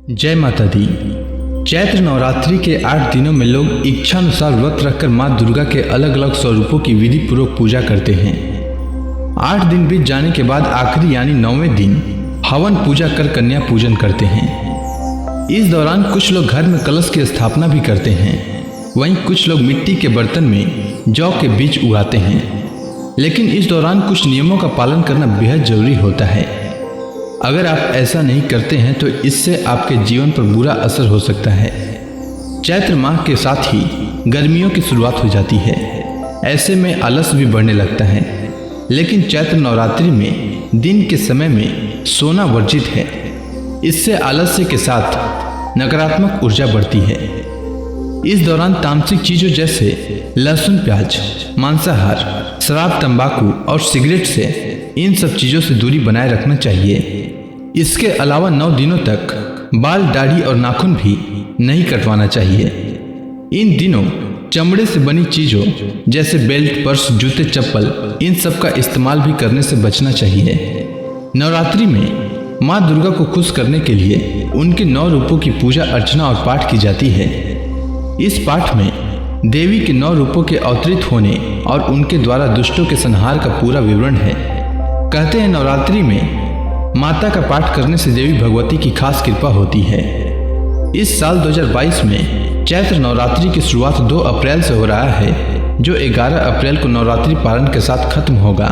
जय माता दी। चैत्र नवरात्रि के 8 दिनों में लोग इच्छानुसार व्रत रखकर माँ दुर्गा के अलग अलग स्वरूपों की विधि पूर्वक पूजा करते हैं। 8 दिन बीत जाने के बाद आखिरी यानी 9वें दिन हवन पूजा कर कन्या पूजन करते हैं। इस दौरान कुछ लोग घर में कलश की स्थापना भी करते हैं, वहीं कुछ लोग मिट्टी के बर्तन में जौ के बीज उगाते हैं। लेकिन इस दौरान कुछ नियमों का पालन करना बेहद जरूरी होता है। अगर आप ऐसा नहीं करते हैं तो इससे आपके जीवन पर बुरा असर हो सकता है। चैत्र माह के साथ ही गर्मियों की शुरुआत हो जाती है, ऐसे में आलस भी बढ़ने लगता है। लेकिन चैत्र नवरात्रि में दिन के समय में सोना वर्जित है। इससे आलस्य के साथ नकारात्मक ऊर्जा बढ़ती है। इस दौरान तामसिक चीजों जैसे लहसुन, प्याज, मांसाहार, शराब, तंबाकू और सिगरेट से इन सब चीजों से दूरी बनाए रखना चाहिए। इसके अलावा 9 दिनों तक बाल, दाढ़ी और नाखून भी नहीं कटवाना चाहिए। इन दिनों चमड़े से बनी चीजों जैसे बेल्ट, पर्स, जूते, चप्पल, इन सब का इस्तेमाल भी करने से बचना चाहिए। नवरात्रि में माँ दुर्गा को खुश करने के लिए उनके 9 रूपों की पूजा अर्चना और पाठ की जाती है। इस पाठ में देवी के 9 रूपों के अवतरित होने और उनके द्वारा दुष्टों के संहार का पूरा विवरण है। कहते हैं नवरात्रि में माता का पाठ करने से देवी भगवती की खास कृपा होती है। इस साल 2022 में चैत्र नवरात्रि की शुरुआत 2 अप्रैल से हो रहा है, जो 11 अप्रैल को नवरात्रि पारण के साथ खत्म होगा।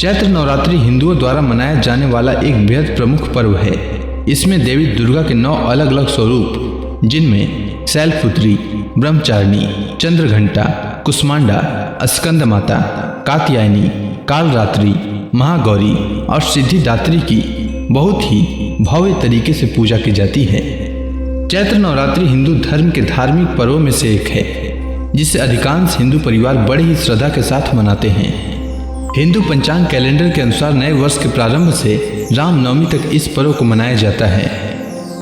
चैत्र नवरात्रि हिंदुओं द्वारा मनाया जाने वाला एक बेहद प्रमुख पर्व है। इसमें देवी दुर्गा के 9 अलग अलग स्वरूप, जिनमें शैलपुत्री, ब्रह्मचारिणी, चंद्रघंटा, कुष्मांडा, स्कंद माता, कात्यायनी, कालरात्रि, महागौरी और सिद्धिदात्री की बहुत ही भव्य तरीके से पूजा की जाती है। चैत्र नवरात्रि हिंदू धर्म के धार्मिक पर्वों में से एक है, जिसे अधिकांश हिंदू परिवार बड़े ही श्रद्धा के साथ मनाते हैं। हिंदू पंचांग कैलेंडर के अनुसार नए वर्ष के प्रारंभ से रामनवमी तक इस पर्व को मनाया जाता है।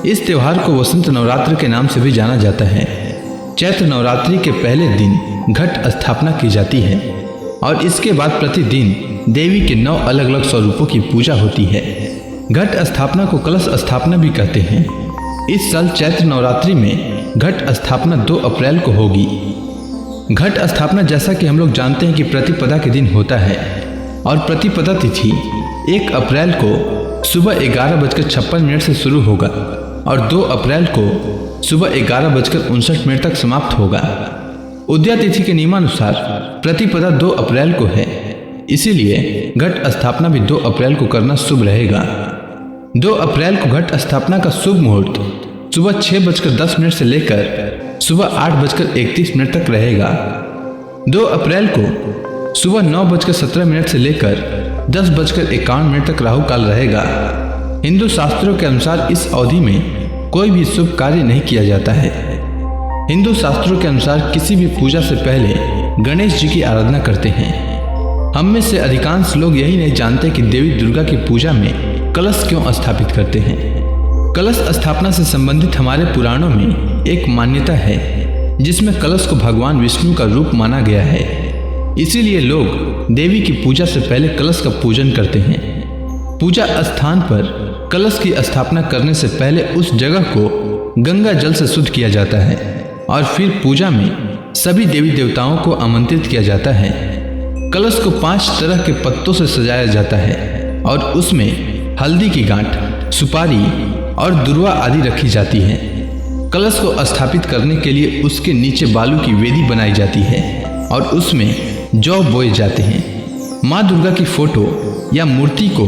इस त्योहार को वसंत नवरात्र के नाम से भी जाना जाता है। चैत्र नवरात्रि के पहले दिन घट स्थापना की जाती है और इसके बाद प्रतिदिन देवी के 9 अलग अलग स्वरूपों की पूजा होती है। घट स्थापना को कलश स्थापना भी कहते हैं। इस साल चैत्र नवरात्रि में घट स्थापना 2 अप्रैल को होगी। घट स्थापना, जैसा कि हम लोग जानते हैं कि प्रतिपदा के दिन होता है और प्रतिपदा तिथि 1 अप्रैल को सुबह 11:56 से शुरू होगा और 2 अप्रैल को सुबह 11:59 तक समाप्त होगा। उदया तिथि के नियमानुसार प्रतिपदा 2 अप्रैल को है, इसीलिए घट स्थापना भी 2 अप्रैल को करना शुभ रहेगा। 2 अप्रैल को घट स्थापना का शुभ मुहूर्त सुबह 6:10 से लेकर सुबह 8:31 तक रहेगा। 2 अप्रैल को सुबह 9:17 से लेकर 10:51 तक राहु काल रहेगा। हिंदू शास्त्रों के अनुसार इस अवधि में कोई भी शुभ कार्य नहीं किया जाता है। हिंदू शास्त्रों के अनुसार किसी भी पूजा से पहले गणेश जी की आराधना करते हैं। हम में से अधिकांश लोग यही नहीं जानते कि देवी दुर्गा की पूजा में कलश क्यों स्थापित करते हैं। कलश स्थापना से संबंधित हमारे पुराणों में एक मान्यता है, जिसमें कलश को भगवान विष्णु का रूप माना गया है। इसीलिए लोग देवी की पूजा से पहले कलश का पूजन करते हैं। पूजा स्थान पर कलश की स्थापना करने से पहले उस जगह को गंगा जल से शुद्ध किया जाता है और फिर पूजा में सभी देवी देवताओं को आमंत्रित किया जाता है। कलश को 5 तरह के पत्तों से सजाया जाता है और उसमें हल्दी की गांठ, सुपारी और दुर्वा आदि रखी जाती है। कलश को स्थापित करने के लिए उसके नीचे बालू की वेदी बनाई जाती है और उसमें जौ बोए जाते हैं। माँ दुर्गा की फोटो या मूर्ति को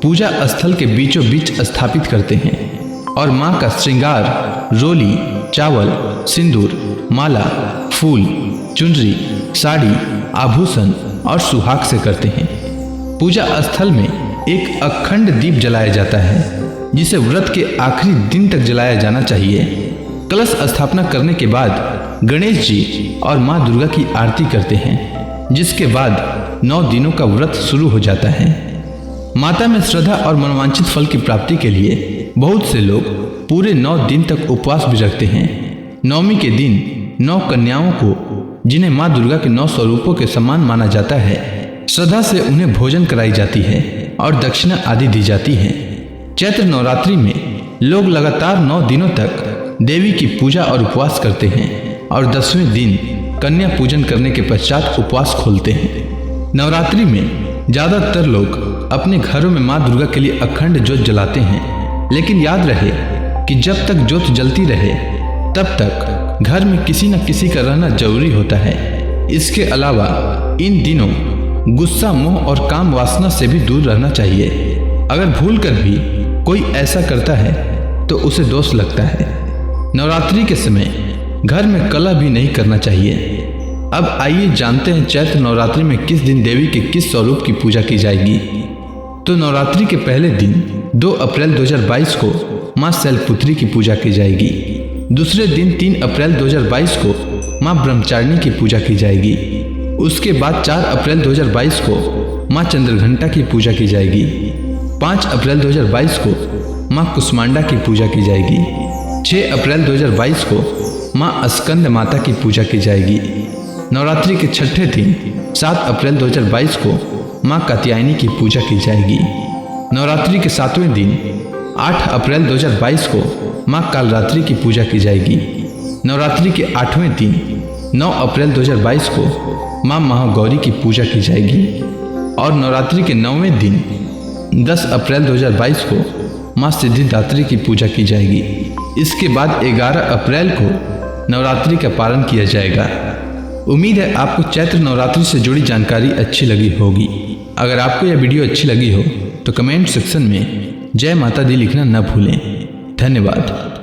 पूजा स्थल के बीचों बीच स्थापित करते हैं और माँ का श्रृंगार रोली, चावल, सिंदूर, माला, फूल, चुनरी, साड़ी, आभूषण और सुहाग से करते हैं। पूजा स्थल में एक अखंड दीप जलाया जाता है, जिसे व्रत के आखिरी दिन तक जलाया जाना चाहिए। कलश स्थापना करने के बाद गणेश जी और माँ दुर्गा की आरती करते हैं, जिसके बाद 9 दिनों का व्रत शुरू हो जाता है। माता में श्रद्धा और मनोवांछित फल की प्राप्ति के लिए बहुत से लोग पूरे 9 दिन तक उपवास भी रखते हैं। नवमी के दिन 9 कन्याओं को, जिन्हें माँ दुर्गा के 9 स्वरूपों के समान माना जाता है, श्रद्धा से उन्हें भोजन कराई जाती है और दक्षिणा आदि दी जाती है। चैत्र नवरात्रि में लोग लगातार 9 दिनों तक देवी की पूजा और उपवास करते हैं और 10वें दिन कन्या पूजन करने के पश्चात उपवास खोलते हैं। नवरात्रि में ज़्यादातर लोग अपने घरों में माँ दुर्गा के लिए अखंड ज्योत जलाते हैं, लेकिन याद रहे कि जब तक ज्योत जलती रहे तब तक घर में किसी न किसी का रहना जरूरी होता है। इसके अलावा इन दिनों गुस्सा, मोह और काम वासना से भी दूर रहना चाहिए। अगर भूलकर भी कोई ऐसा करता है तो उसे दोष लगता है। नवरात्रि के समय घर में कलह भी नहीं करना चाहिए। अब आइए जानते हैं चैत्र नवरात्रि में किस दिन देवी के किस स्वरूप की पूजा की जाएगी। तो नवरात्रि के पहले दिन 2 अप्रैल 2022 को माँ शैलपुत्री की पूजा की जाएगी। दूसरे दिन 3 अप्रैल 2022 को माँ ब्रह्मचारिणी की पूजा की जाएगी। उसके बाद 4 अप्रैल 2022 को माँ चंद्रघंटा की पूजा की जाएगी। 5 अप्रैल 2022 को माँ कुष्मांडा की पूजा की जाएगी। 6 अप्रैल 2022 को माँ स्कंद माता की पूजा की जाएगी। नवरात्रि के छठे दिन 7 अप्रैल 2022 को माँ कात्यायनी की पूजा की जाएगी। नवरात्रि के 7वें दिन 8 अप्रैल 2022 को माँ कालरात्रि की पूजा की जाएगी। नवरात्रि के 8वें दिन 9 अप्रैल 2022 को माँ महागौरी की पूजा की जाएगी और नवरात्रि के 9वें दिन 10 अप्रैल 2022 को माँ सिद्धिदात्री की पूजा की जाएगी। इसके बाद 11 अप्रैल को नवरात्रि का पारण किया जाएगा। उम्मीद है आपको चैत्र नवरात्रि से जुड़ी जानकारी अच्छी लगी होगी। अगर आपको यह वीडियो अच्छी लगी हो तो कमेंट सेक्शन में जय माता दी लिखना न भूलें। धन्यवाद।